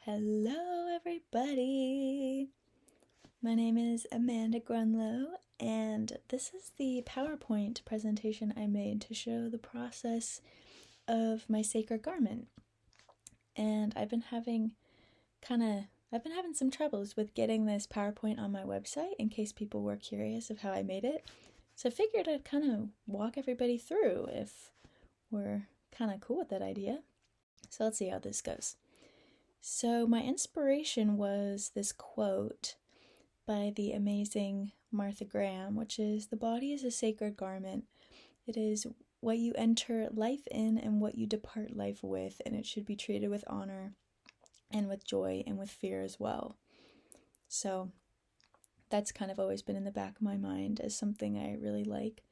Hello, everybody. My name is Amanda Grunlow, and this is the PowerPoint presentation I made to show the process of my sacred garment. And I've been having some troubles with getting this PowerPoint on my website in case people were curious of how I made it. So I figured I'd kind of walk everybody through if we're kind of cool with that idea. So let's see how this goes. So my inspiration was this quote by the amazing Martha Graham, which is, "The body is a sacred garment. It is what you enter life in and what you depart life with, and it should be treated with honor and with joy and with fear as well." So that's kind of always been in the back of my mind as something I really like.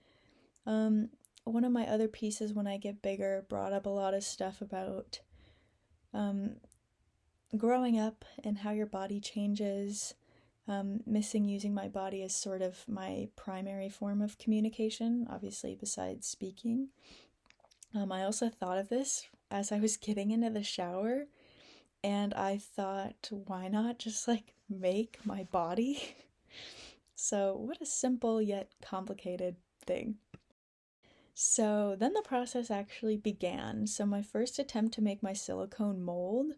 One of my other pieces, When I Get Bigger, brought up a lot of stuff about growing up and how your body changes, missing using my body as sort of my primary form of communication, obviously besides speaking. I also thought of this as I was getting into the shower, and I thought, why not just make my body? So what a simple yet complicated thing. So then the process actually began. So my first attempt to make my silicone mold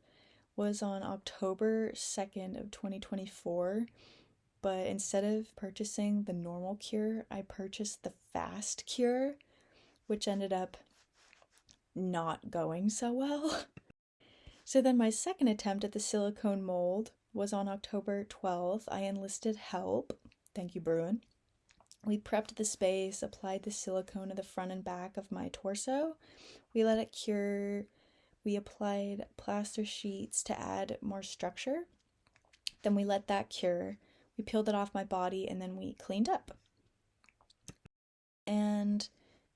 was on October 2nd of 2024, but instead of purchasing the normal cure, I purchased the fast cure, which ended up not going so well. So then my second attempt at the silicone mold was on October 12th. I enlisted help. Thank you, Bruin. We prepped the space, applied the silicone to the front and back of my torso. We let it cure. We applied plaster sheets to add more structure. Then we let that cure. We peeled it off my body, and then we cleaned up. And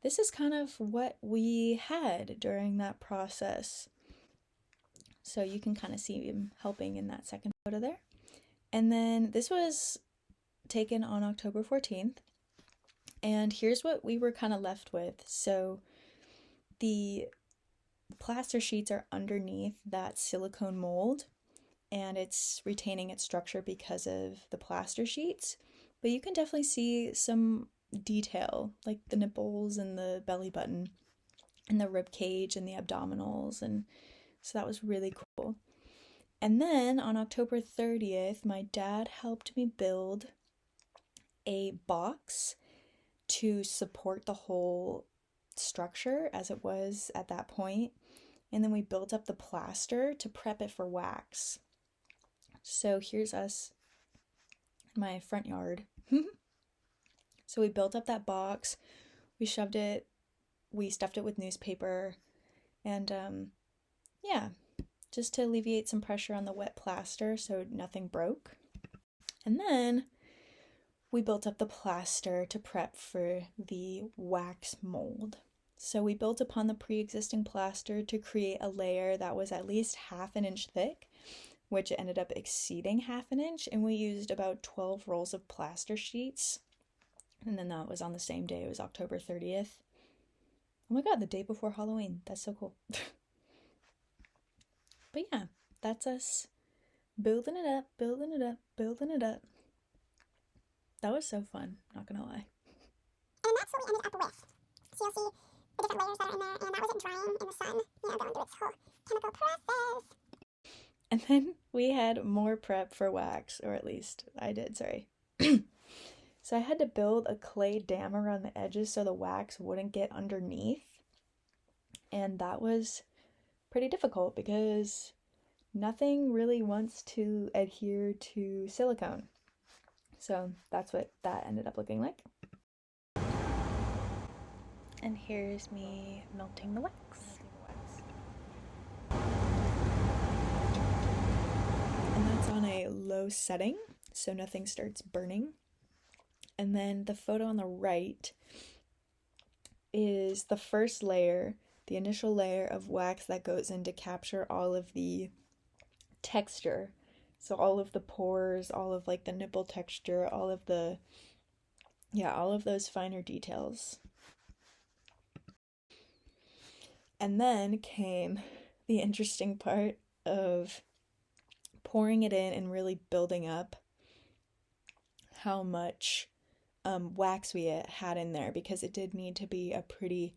this is kind of what we had during that process. So you can kind of see him helping in that second photo there. And then this was taken on October 14th. And here's what we were kind of left with. So the plaster sheets are underneath that silicone mold, and it's retaining its structure because of the plaster sheets, but you can definitely see some detail, like the nipples and the belly button and the rib cage and the abdominals, and so that was really cool. And then on October 30th, my dad helped me build a box to support the whole structure as it was at that point. And then we built up the plaster to prep it for wax. So here's us in my front yard. So we built up that box, we stuffed it with newspaper, and just to alleviate some pressure on the wet plaster so nothing broke. And then we built up the plaster to prep for the wax mold. So we built upon the pre-existing plaster to create a layer that was at least half an inch thick, which ended up exceeding half an inch, and we used about 12 rolls of plaster sheets. And then that was on the same day. It was October 30th. Oh my god, the day before Halloween. That's so cool. But yeah, that's us building it up, building it up, building it up. That was so fun, not gonna lie. And that's what we ended up with. So you'll see the different layers that are in there, and that wasn't drying in the sun, going through its whole chemical process. And then we had more prep for wax, or at least I did, sorry. So I had to build a clay dam around the edges so the wax wouldn't get underneath. And that was pretty difficult because nothing really wants to adhere to silicone. So that's what that ended up looking like. And here's me melting the wax. And that's on a low setting, so nothing starts burning. And then the photo on the right is the first layer, the initial layer of wax that goes in to capture all of the texture. So all of the pores, all of the nipple texture, all of those finer details. And then came the interesting part of pouring it in and really building up how much wax we had in there, because it did need to be a pretty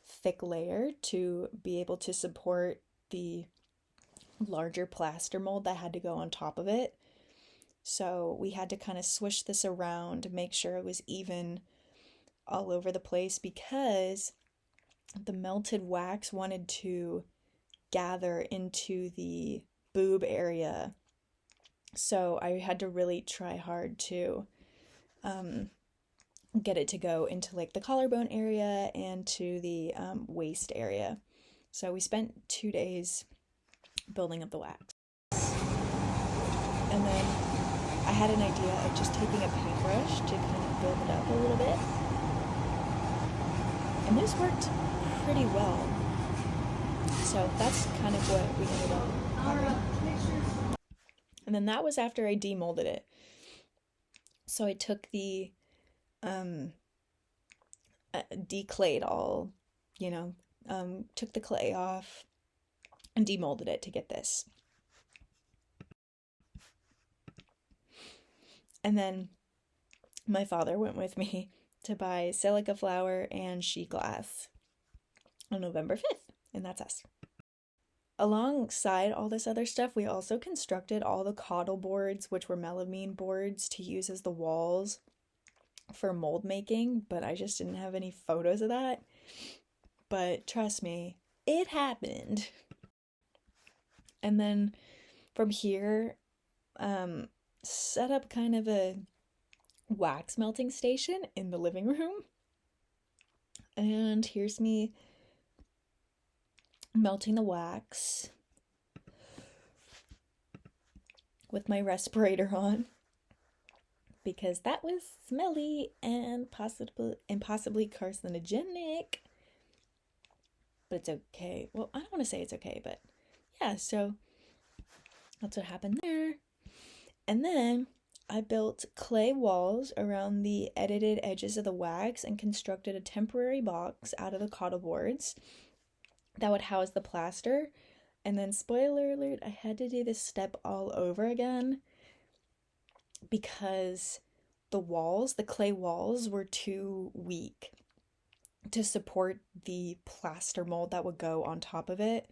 thick layer to be able to support the larger plaster mold that had to go on top of it. So we had to kind of swish this around, make sure it was even all over the place, because the melted wax wanted to gather into the boob area. So I had to really try hard to get it to go into like the collarbone area and to the waist area. So we spent 2 days building up the wax. And then I had an idea of just taking a paintbrush to kind of build it up a little bit. And this worked pretty well. So that's kind of what we ended up having. And then that was after I demolded it. So I took the declayed all, took the clay off and demolded it to get this. And then my father went with me to buy silica flour and sheet glass on November 5th, and that's us. Alongside all this other stuff, we also constructed all the cottle boards, which were melamine boards, to use as the walls for mold making, but I just didn't have any photos of that. But trust me, it happened. And then from here, set up kind of a wax melting station in the living room. And here's me melting the wax with my respirator on, because that was smelly and possibly carcinogenic. But it's okay. Well, I don't want to say it's okay, but yeah, so that's what happened there. And then I built clay walls around the edited edges of the wax and constructed a temporary box out of the cottle boards that would house the plaster. And then, spoiler alert, I had to do this step all over again because the clay walls were too weak to support the plaster mold that would go on top of it.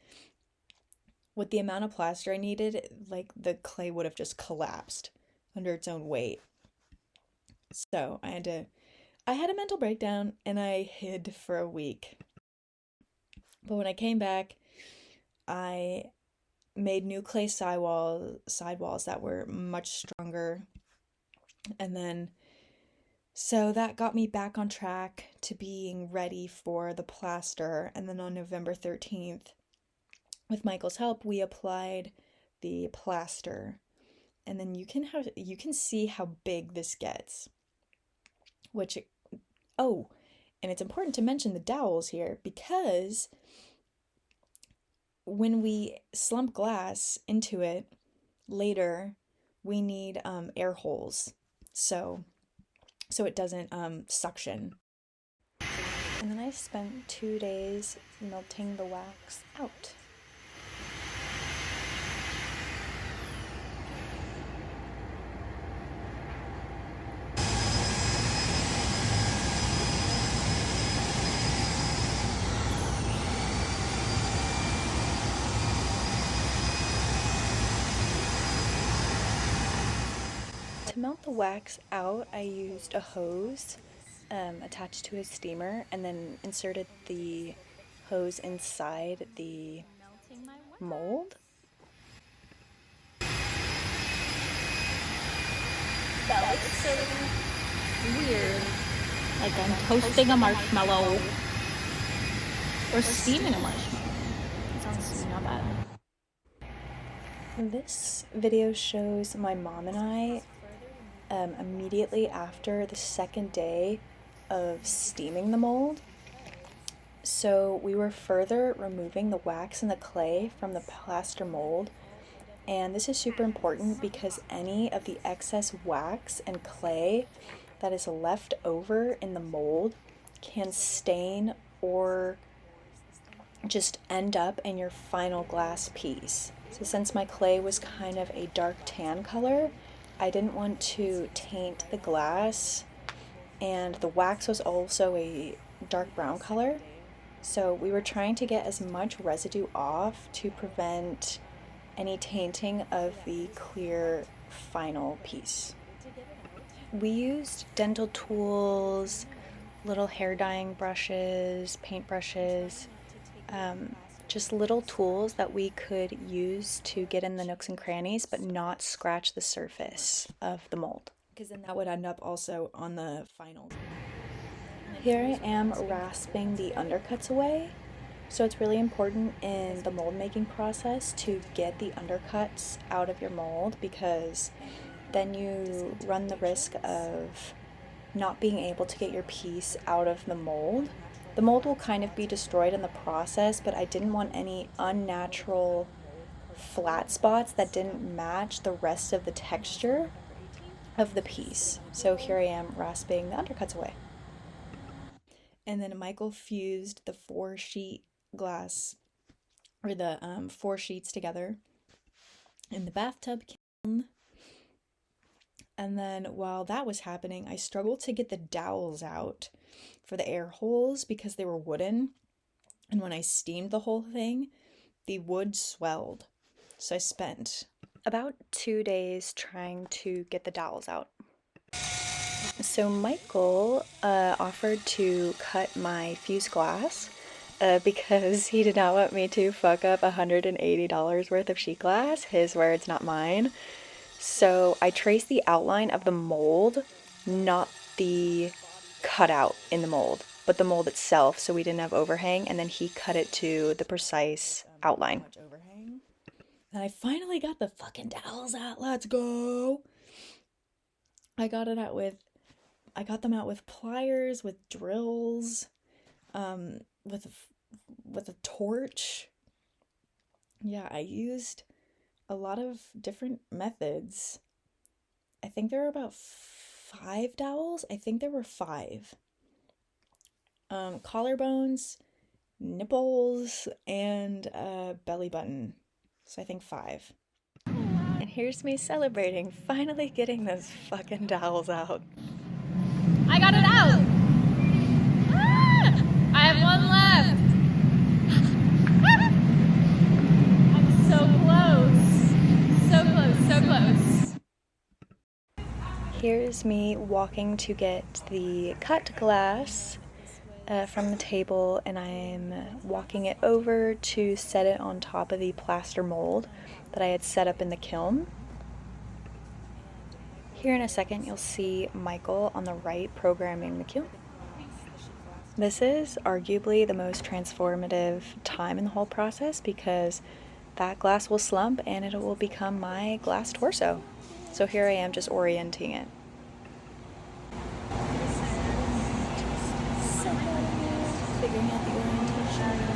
With the amount of plaster I needed, like, the clay would have just collapsed under its own weight. So I had a mental breakdown and I hid for a week. But when I came back, I made new clay sidewalls that were much stronger. And then, so that got me back on track to being ready for the plaster. And then on November 13th, with Michael's help, we applied the plaster. And then you can see how big this gets. And it's important to mention the dowels here, because when we slump glass into it later, we need air holes so it doesn't suction. And then I spent 2 days melting the wax out. To melt the wax out, I used a hose attached to a steamer and then inserted the hose inside the mold. That looks so weird. Like I'm toasting a marshmallow. Or steaming a marshmallow. It sounds not bad. This video shows my mom and I immediately after the second day of steaming the mold. So we were further removing the wax and the clay from the plaster mold. And this is super important because any of the excess wax and clay that is left over in the mold can stain or just end up in your final glass piece. So since my clay was kind of a dark tan color, I didn't want to taint the glass, and the wax was also a dark brown color. So we were trying to get as much residue off to prevent any tainting of the clear final piece. We used dental tools, little hair dyeing brushes, paint brushes, just little tools that we could use to get in the nooks and crannies but not scratch the surface of the mold, because then that would end up also on the finals. Here I am rasping the undercuts away. So it's really important in the mold making process to get the undercuts out of your mold, because then you run the risk of not being able to get your piece out of the mold. The mold will kind of be destroyed in the process, but I didn't want any unnatural flat spots that didn't match the rest of the texture of the piece. So here I am rasping the undercuts away. And then Michael fused the 4-sheet glass, or the 4 sheets together in the bathtub kiln. And then while that was happening, I struggled to get the dowels out for the air holes because they were wooden. And when I steamed the whole thing, the wood swelled. So I spent about 2 days trying to get the dowels out. So Michael offered to cut my fused glass because he did not want me to fuck up $180 worth of sheet glass. His words, not mine. So I traced the outline of the mold, not the cutout in the mold, but the mold itself, so we didn't have overhang, and then he cut it to the precise outline. And I finally got the fucking dowels out. Let's go. I got them out with pliers, with drills, with a torch. Yeah, I used a lot of different methods. I think there were about 5 dowels. I think there were 5. Collarbones, nipples, and a belly button. So I think 5. And here's me celebrating, finally getting those fucking dowels out. I got it out! Ah! I have one left! I'm so close! So close, so close. Here's me walking to get the cut glass from the table, and I'm walking it over to set it on top of the plaster mold that I had set up in the kiln. Here in a second you'll see Michael on the right programming the kiln. This is arguably the most transformative time in the whole process, because that glass will slump and it will become my glass torso. So here I am just orienting it. Figuring out the orientation.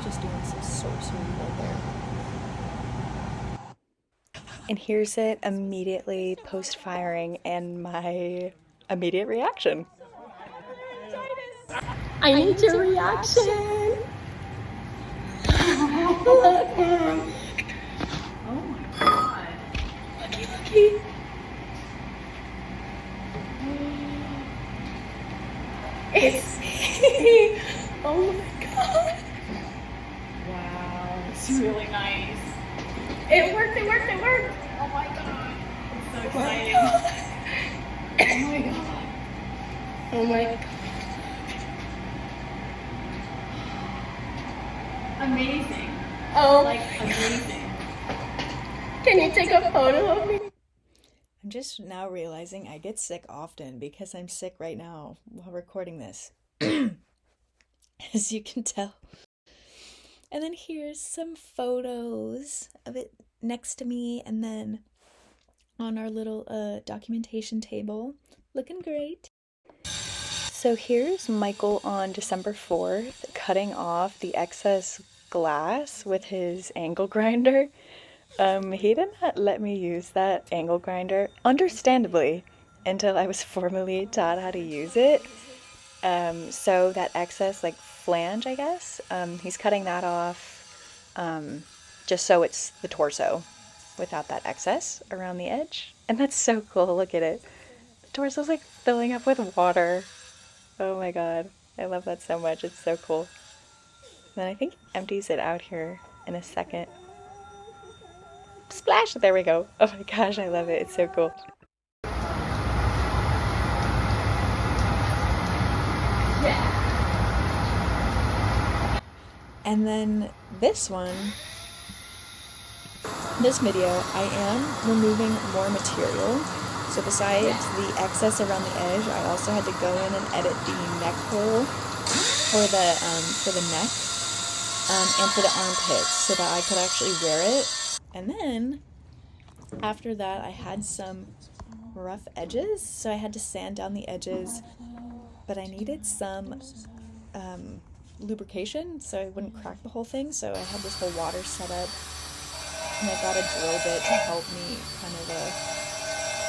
Just doing some sorcery right there. And here's it immediately post-firing and my immediate reaction. I need your reaction! Oh my god. Looky. It's me. Oh my god. Wow, it's really nice. It worked! Oh my god. It's so exciting. Oh my god. Oh my god. Amazing. Oh, Like, amazing. can you take a photo of me? I'm just now realizing I get sick often because I'm sick right now while recording this. As you can tell. And then here's some photos of it next to me, and then on our little documentation table. Looking great. So here's Michael on December 4th cutting off the excess glass with his angle grinder. He did not let me use that angle grinder, understandably, until I was formally taught how to use it. So that excess, like, flange, I guess, he's cutting that off, just so it's the torso without that excess around the edge. And that's so cool. Look at it. The torso's like filling up with water. Oh my god. I love that so much. It's so cool. And then I think he empties it out here in a second. Splash! There we go. Oh my gosh, I love it. It's so cool. And then this video, I am removing more material. So besides the excess around the edge, I also had to go in and edit the neck hole for the neck and for the armpits so that I could actually wear it. And then after that, I had some rough edges, so I had to sand down the edges, but I needed some lubrication so I wouldn't crack the whole thing, so I had this whole water set up, and I got a drill bit to help me kind of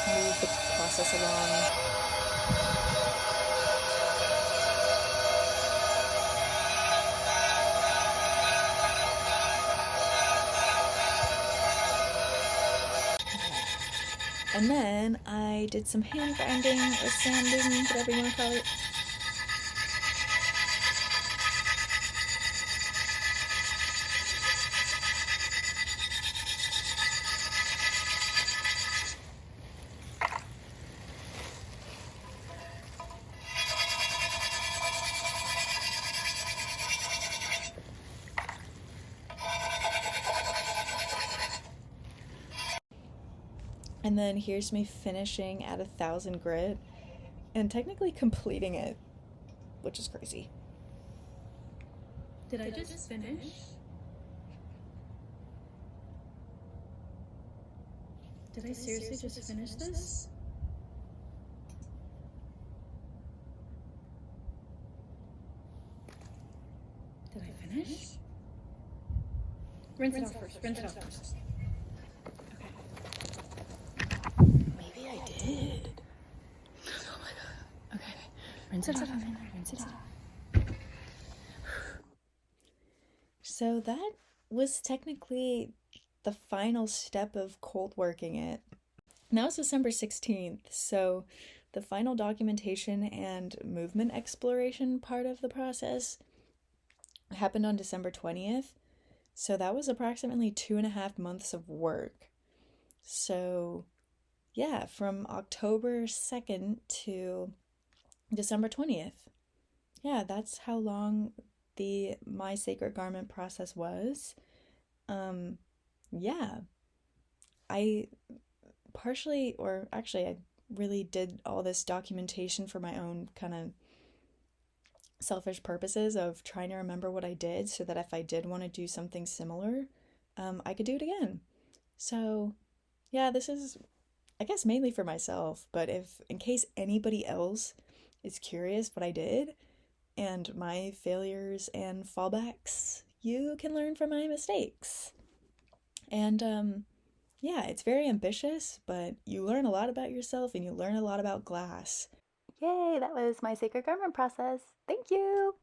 move the process along. And then I did some hand grinding or sanding, whatever you want to call it. And then here's me finishing at 1,000 grit and technically completing it, which is crazy. Did I just finish? Did I seriously just finish this? Did I finish? Rinse it off first. Rinse it off first. Maybe I did. Oh my god. Okay. Rinse it off. Rinse it off. So that was technically the final step of cold working it. Now it's December 16th, so the final documentation and movement exploration part of the process happened on December 20th. So that was approximately 2.5 months of work. So yeah, from October 2nd to December 20th. Yeah, that's how long the My Sacred Garment process was. Yeah. I partially, or actually, I really did all this documentation for my own kind of selfish purposes of trying to remember what I did so that if I did want to do something similar, I could do it again. So, yeah, this is, I guess, mainly for myself, but if, in case anybody else is curious what I did and my failures and fallbacks, you can learn from my mistakes. And, yeah, it's very ambitious, but you learn a lot about yourself and you learn a lot about glass. Yay, that was my sacred garment process. Thank you!